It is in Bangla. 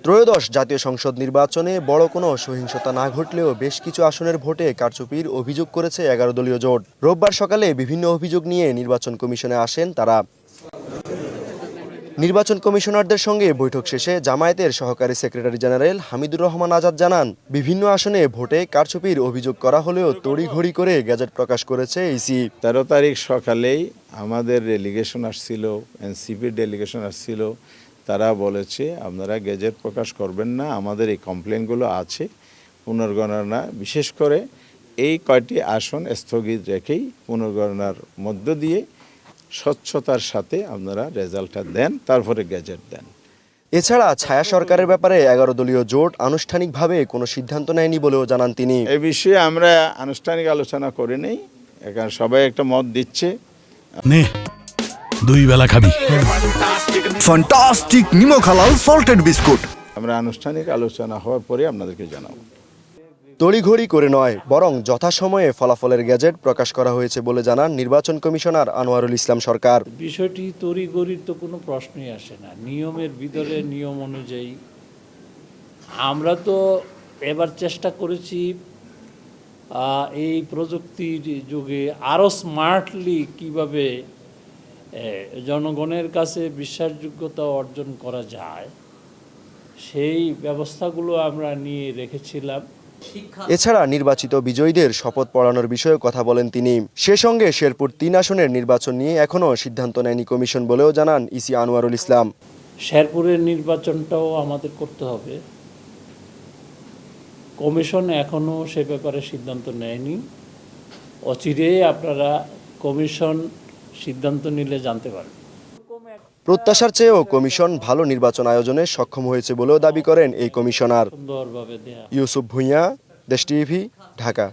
ত্রয়োদশ জাতীয় সংসদ নির্বাচনে বড় কোনো সহিংসতা না ঘটলেও বেশ কিছু আসনের ভোটে কারচুপির অভিযোগ করেছে 11 দলীয় জোট। রোববার সকালে বিভিন্ন অভিযোগ নিয়ে নির্বাচন কমিশনে আসেন তারা। নির্বাচন কমিশনারদের সঙ্গে বৈঠক শেষে জামায়াতের সহকারী সেক্রেটারি জেনারেল হামিদুর রহমান আজাদ জানান, বিভিন্ন আসনে ভোটে কারচুপির অভিযোগ করা হলেও তড়িঘড়ি করে গেজেট প্রকাশ করেছে ইসি। 13 তারিখ সকালেই আমাদের ডেলিগেশন আসছিল, এনসিপির ডেলিগেশন আসছিল। তারা বলেছে আপনারা গেজেট প্রকাশ করবেন না, আমাদের এই কমপ্লেনগুলো আছে পুনর্গণনা, বিশেষ করে এই কয়টি আসন স্থগিত রেখেই পুনর্গণনার মধ্য দিয়ে স্বচ্ছতার সাথে আপনারা রেজাল্টটা দেন, তারপরে গেজেট দেন। এছাড়া ছায়া সরকারের ব্যাপারে 11 দলীয় জোট আনুষ্ঠানিকভাবে কোনো সিদ্ধান্ত নেয়নি বলেও জানান তিনি। এই বিষয়ে আমরা আনুষ্ঠানিক আলোচনা করে নেই, এখানে সবাই একটা মত দিচ্ছে। নে 2 বেলা খাবি ফ্যান্টাস্টিক নিমো খালাল সল্টেড বিস্কুট। আমরা আনুষ্ঠানিক আলোচনা হওয়ার পরে আপনাদেরকে জানাবো। তড়িঘড়ি করে নয়, বরং যথাসময়ে ফলাফলের গেজেট প্রকাশ করা হয়েছে বলে জানান নির্বাচন কমিশনার আনোয়ারুল ইসলাম সরকার। বিষয়টি তড়িঘড়ির তো কোনো প্রশ্নই আসে না, নিয়মের ভিতরে নিয়ম অনুযায়ী আমরা তো এবার চেষ্টা করেছি এই প্রযুক্তির যুগে আরও স্মার্টলি কিভাবে জনগণের কাছে বিশ্বাসযোগ্যতা অর্জন করা যায় সেই ব্যবস্থাগুলো আমরা নিয়ে রেখেছিলাম। এছাড়া নির্বাচিত বিজয়ীদের শপথ পড়ানোর বিষয়ে কথা বলেন তিনি। সে সঙ্গে শেরপুর 3 আসনের নির্বাচন নিয়ে এখনও সিদ্ধান্ত নেয়নি কমিশন বলেও জানান ইসি আনোয়ারুল ইসলাম। শেরপুরের নির্বাচনটাও আমাদের করতে হবে, কমিশন এখনও সে ব্যাপারে সিদ্ধান্ত নেয়নি। অচিরেই আপনারা কমিশন সিদ্ধান্ত নিলে জানতে পারবেন। প্রত্যাশার চেয়েও কমিশন ভালো নির্বাচন আয়োজনে সক্ষম হয়েছে বলেও দাবি করেন এই কমিশনার। সুন্দরভাবে দেয়া। ইউসুফ ভুঁইয়া, দেশ টিভি, ঢাকা।